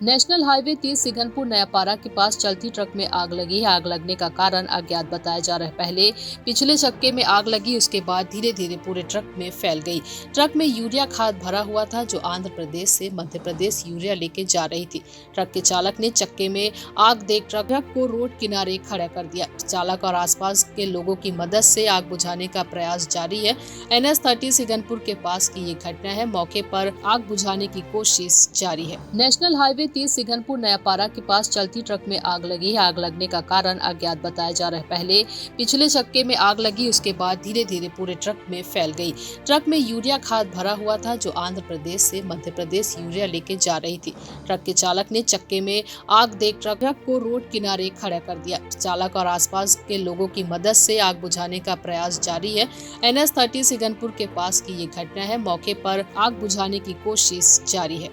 National highway 30 सिगनपुर Nayapara के पास चलती truck में आग लगी है। आग लगने का कारण अज्ञात बताया जा रहा है। पहले पिछले चक्के में आग लगी, उसके बाद धीरे धीरे पूरे ट्रक में फैल गई। ट्रक में यूरिया खाद भरा हुआ था जो आंध्र प्रदेश से मध्य प्रदेश यूरिया लेके जा रही थी। ट्रक के चालक ने चक्के में आग देख ट्रक को रोड किनारे खड़ा कर दिया। चालक और आसपास के लोगों की मदद से आग बुझाने का प्रयास जारी है। NH 30 सिगनपुर के पास की ये घटना है। मौके पर आग बुझाने की कोशिश जारी है। नेशनल हाईवे 30 सिगनपुर नयापारा के पास चलती ट्रक में आग लगी है। आग लगने का कारण अज्ञात बताया जा रहा है। पहले पिछले चक्के में आग लगी, उसके बाद धीरे धीरे पूरे ट्रक में फैल गई। ट्रक में यूरिया खाद भरा हुआ था जो आंध्र प्रदेश से मध्य प्रदेश यूरिया लेके जा रही थी। ट्रक के चालक ने चक्के में आग देख ट्रक को रोड किनारे खड़ा कर दिया। चालक और आसपास के लोगों की मदद से आग बुझाने का प्रयास जारी है। NH 30 सिगनपुर के पास की ये घटना है। मौके पर आग बुझाने की कोशिश जारी है।